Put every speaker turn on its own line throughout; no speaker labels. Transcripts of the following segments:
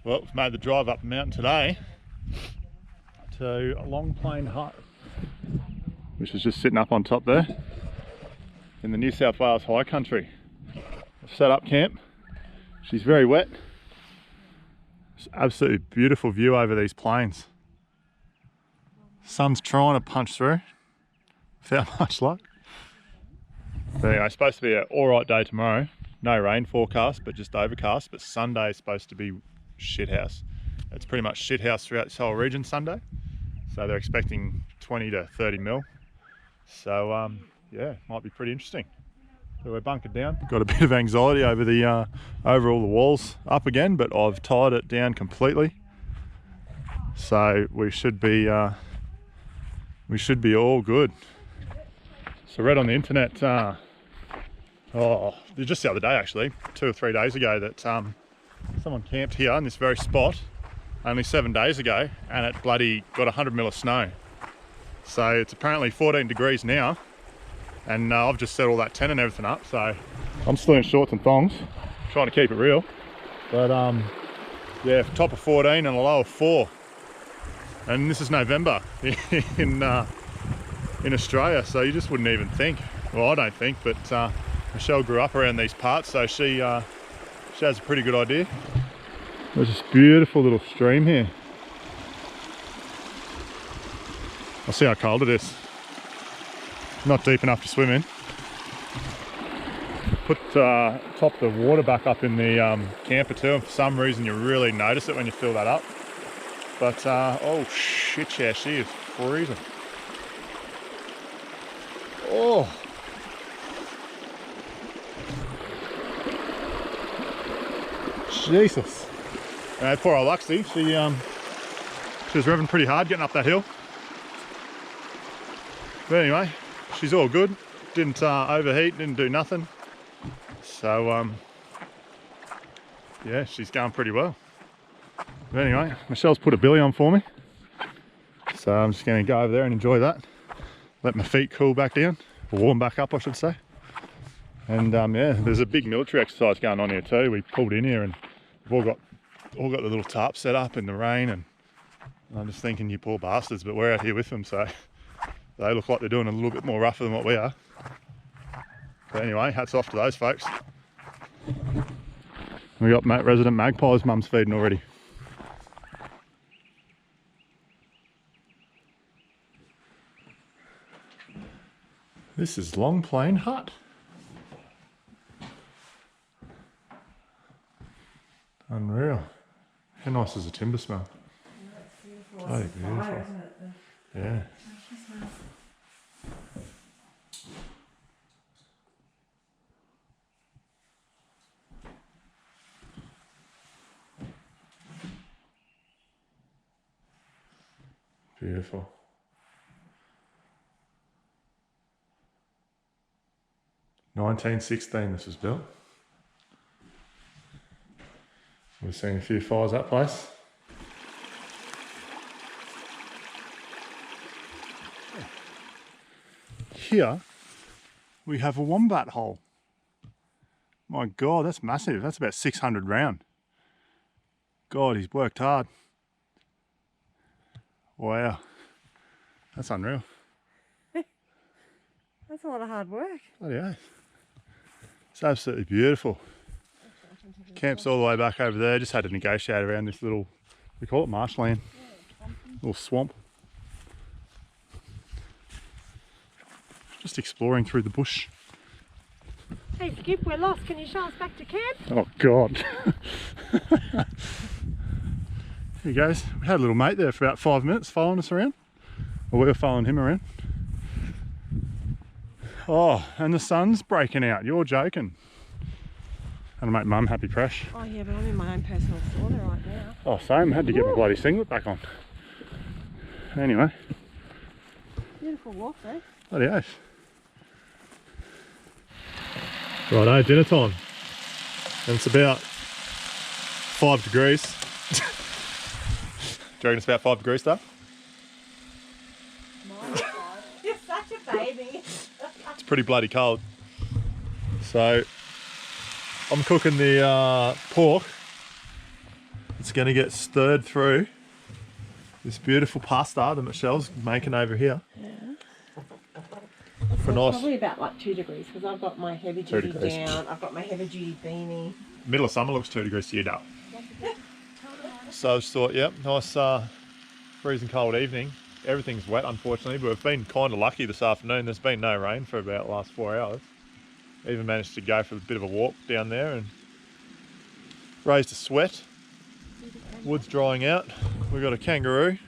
Well, we've made the drive up the mountain today to Long Plain Hut, which is just sitting up on top there in the New South Wales high country. I've set up camp. She's very wet. It's an absolutely beautiful view over these plains. Sun's trying to punch through without much luck. But anyway, it's supposed to be an alright day tomorrow. No rain forecast, but just overcast. But Sunday is supposed to be shithouse. It's pretty much shithouse throughout this whole region Sunday. So they're expecting 20 to 30 mil. So yeah, might be pretty interesting. So we're bunkered down. Got a bit of anxiety over the over all the walls up again, but I've tied it down completely. So we should be all good. So read on the internet, just the other day actually, 2 or 3 days ago, that someone camped here in this very spot only 7 days ago, and it bloody got 100 mil of snow. So it's apparently 14 degrees now, and I've just set all that tent and everything up, so I'm still in shorts and thongs, trying to keep it real. But yeah, top of 14 and a low of 4. And this is November in Australia, so you just wouldn't even think. Well, I don't think, but Michelle grew up around these parts, so she has a pretty good idea. There's this beautiful little stream here. I'll see how cold it is. Not deep enough to swim in. Top the water back up in the camper too, and for some reason you really notice it when you fill that up. But oh shit, yeah, she is freezing. Oh. Jesus. Poor old Luxie, she was revving pretty hard getting up that hill. But anyway, she's all good. Didn't overheat, didn't do nothing. So yeah, she's going pretty well. But anyway, Michelle's put a billy on for me. So I'm just going to go over there and enjoy that. Let my feet cool back down, or warm back up I should say. And yeah, there's a big military exercise going on here too. We pulled in here and we've all got the little tarp set up in the rain, and I'm just thinking, you poor bastards, but we're out here with them, so they look like they're doing a little bit more rougher than what we are. But anyway, hats off to those folks. We got resident magpies mum's feeding already. This is Long Plain Hut. Unreal. How nice is the timber smell? Oh, it's beautiful. Fire, isn't it? Yeah. Beautiful. (1916) this was built. We've seen a few fires that place. Here we have a wombat hole. My God, that's massive. That's about 600 round. God, he's worked hard. Wow, that's unreal.
That's a lot of hard work.
Bloody oath. It's absolutely beautiful. Camp's all the way back over there. Just had to negotiate around this little, we call it marshland, little swamp. Just exploring through the bush.
Hey Skip, we're lost. Can you show us back to camp?
Oh God. Here he goes. We had a little mate there for about 5 minutes following us around. Or we were following him around. Oh, and the sun's breaking out. You're joking. That'll make Mum happy, Presh.
Oh yeah, but I'm in my own personal sauna right now.
Oh, same. Had to get my bloody singlet back on. Anyway.
Beautiful walk though.
Bloody oath. Righto, dinner time. And it's about 5 degrees. Do you reckon it's about 5 degrees, though?
You're such a baby.
It's pretty bloody cold. So I'm cooking the pork It's going to get stirred through this beautiful pasta that Michelle's making over here.
Yeah.
For
So
nice.
probably about like 2 degrees because I've got my heavy duty
2 degrees.
down. I've got my heavy duty beanie.
Middle of summer looks 2 degrees to you, Dale. So I just thought, yep, nice freezing cold evening. Everything's wet, unfortunately, but we've been kind of lucky this afternoon. There's been no rain for about the last 4 hours. Even managed to go for a bit of a walk down there and raised a sweat. Wood's drying out. We've got a kangaroo.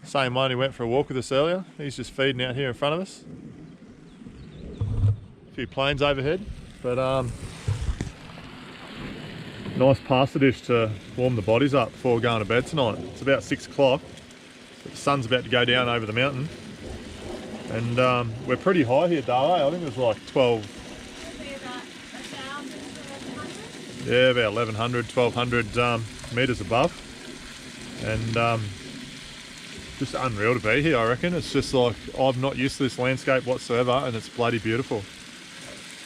Same one who went for a walk with us earlier. He's just feeding out here in front of us. A few planes overhead, but nice pasta dish to warm the bodies up before we're going to bed tonight. It's about 6 o'clock. The sun's about to go down over the mountain. And we're pretty high here, Darla. I think it was like 12. Yeah, about 1,100, 1,200 metres above. And just unreal to be here, I reckon. It's just like, I'm not used to this landscape whatsoever, and it's bloody beautiful.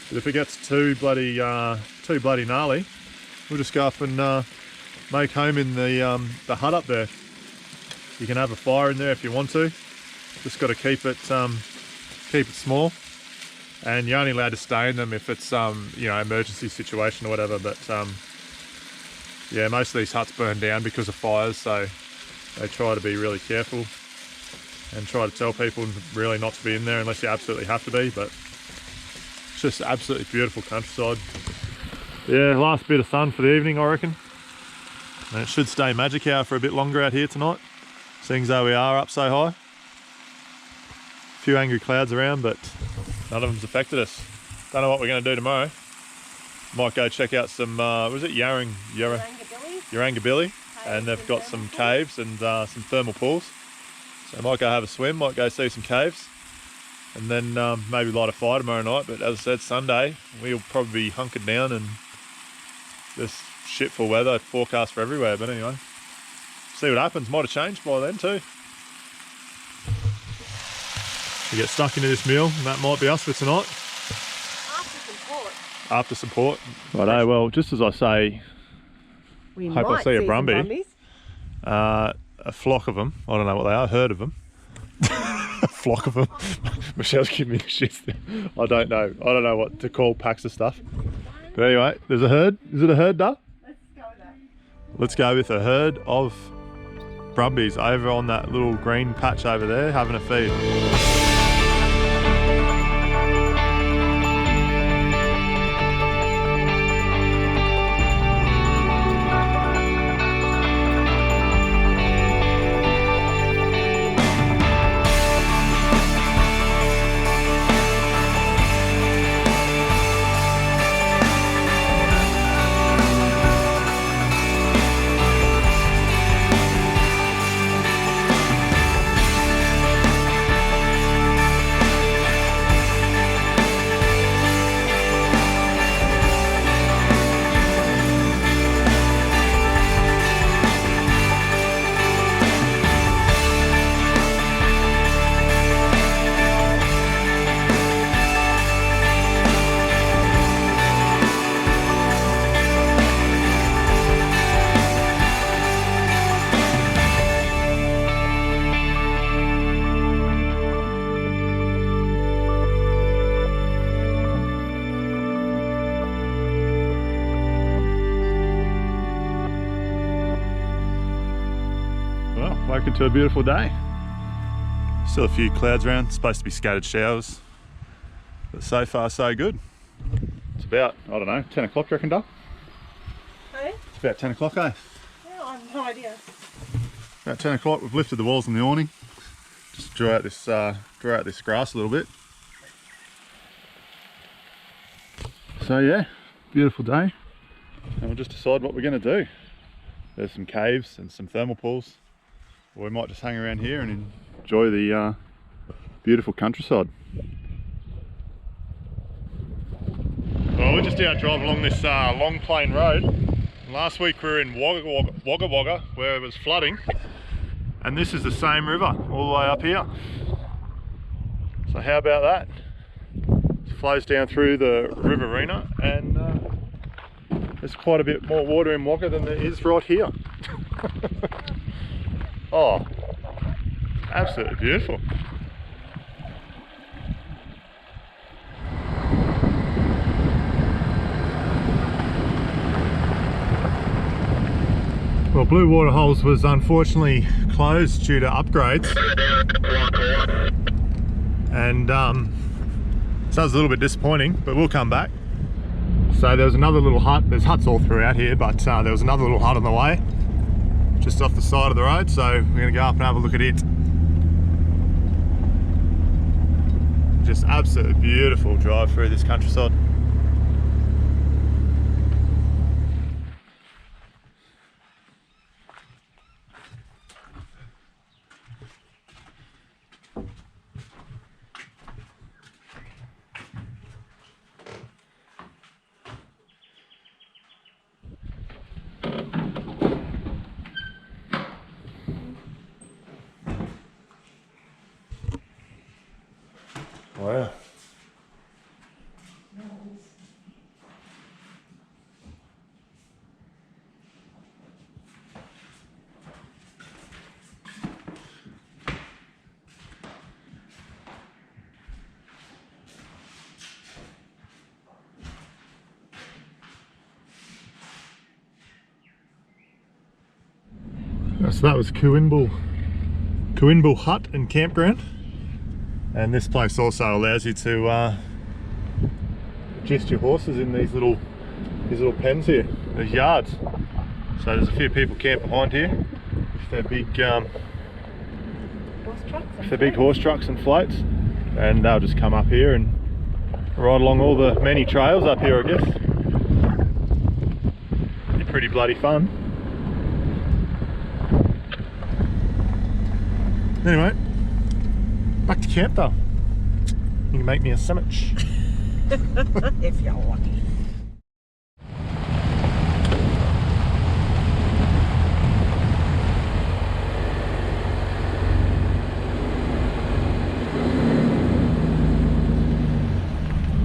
But if it gets too bloody gnarly, we'll just go up and make home in the hut up there. You can have a fire in there if you want to. Just got to keep it small, and you're only allowed to stay in them if it's you know, emergency situation or whatever. But yeah, most of these huts burn down because of fires, so they try to be really careful and try to tell people really not to be in there unless you absolutely have to be. But it's just absolutely beautiful countryside. Yeah, last bit of sun for the evening, I reckon. And it should stay magic hour for a bit longer out here tonight, seeing as though we are up so high. A few angry clouds around, but none of them's affected us. Don't know what we're going to do tomorrow. Might go check out some, what is it, Yarangabilly, and they've got some caves and some thermal pools. So I might go have a swim, might go see some caves, and then maybe light a fire tomorrow night. But as I said, Sunday, we'll probably be hunkered down, and this shitful weather forecast for everywhere. But anyway, see what happens. Might have changed by then too. We get stuck into this meal, and that might be us for tonight. After support. Righto, well, just as I say,
We
hope I
might
see a
some
brumby.
brumbies.
A flock of them. I don't know what they are. A herd of them. A flock of them. Michelle's giving me the shit. I don't know. I don't know what to call packs of stuff. But anyway, there's a herd. Is it a herd, Duh?
Let's go with that.
Let's go with a herd of brumbies over on that little green patch over there, having a feed. Woken to a beautiful day. Still a few clouds around, it's supposed to be scattered showers, but so far so good. It's about, I don't know, 10 o'clock, do you reckon, Duck?
Hey?
It's about 10 o'clock, eh?
Yeah, I have no idea.
About 10 o'clock, we've lifted the walls on the awning. Just draw out this grass a little bit. So yeah, beautiful day. And we'll just decide what we're going to do. There's some caves and some thermal pools. Or we might just hang around here and enjoy the beautiful countryside. Well, we're just out driving along this long plain road. Last week we were in Wagga Wagga where it was flooding, and this is the same river all the way up here. So how about that? It flows down through the riverina, and There's quite a bit more water in Wagga than there is right here. Oh, absolutely beautiful. Well, Blue Water Holes was unfortunately closed due to upgrades, and so it was a little bit disappointing, but we'll come back. So there was another little hut, there's huts all throughout here, but there was another little hut on the way, just off the side of the road, so we're going to go up and have a look at it. Just absolutely beautiful drive through this countryside. Wow. So that was Kooinbul Hut and Campground, and this place also allows you to gist your horses in these little pens here. There's yards, so there's a few people camp behind here with their big horse trucks and floats, and they'll just come up here and ride along all the many trails up here, I guess. Be pretty bloody fun. Anyway, back to camp though. You can make me a sandwich.
If you're lucky.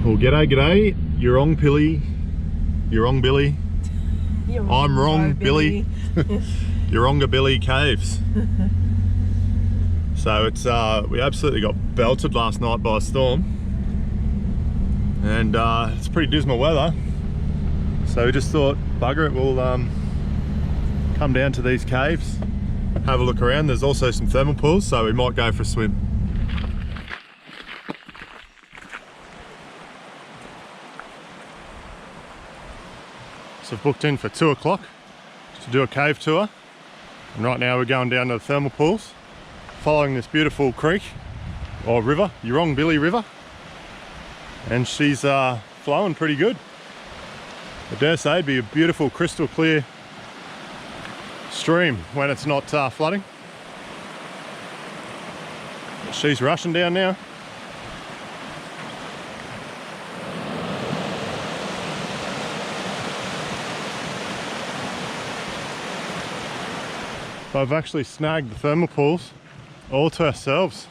Well, g'day. You're wrong, Billy. You're wrong, Billy. I'm wrong, Billy. Youronga Billy Caves. So it's we absolutely got belted last night by a storm, and it's pretty dismal weather, so we just thought, bugger it, we'll come down to these caves, have a look around. There's also some thermal pools, so we might go for a swim. So I've booked in for 2 o'clock to do a cave tour, and right now we're going down to the thermal pools, following this beautiful creek or river, Yurong Billy River, and she's flowing pretty good. I dare say it'd be a beautiful crystal clear stream when it's not flooding. She's rushing down now. I've actually snagged the thermal pools all to ourselves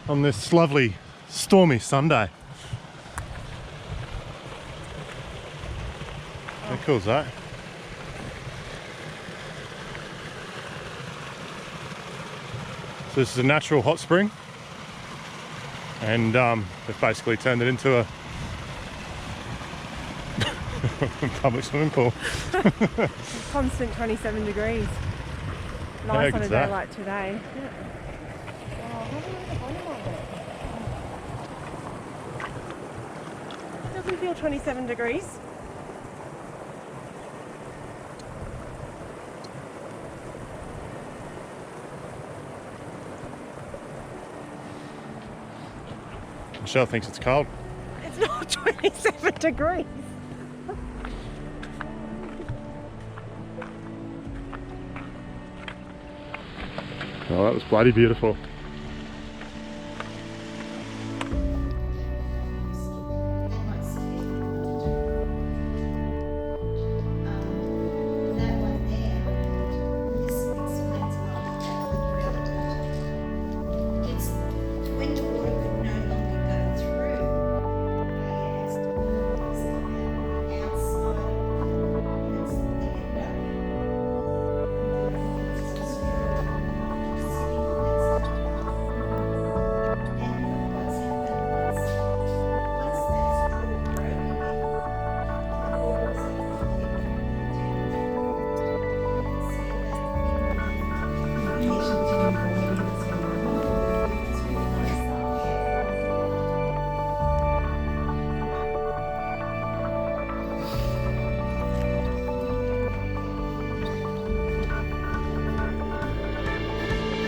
on this lovely stormy Sunday. How cool is that? So this is a natural hot spring, and they've basically turned it into a public swimming pool.
Constant 27 degrees. Nice on a day like today. Yeah. It doesn't feel 27 degrees.
Michelle thinks it's cold.
It's not 27 degrees.
Oh, that was bloody beautiful.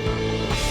Bye.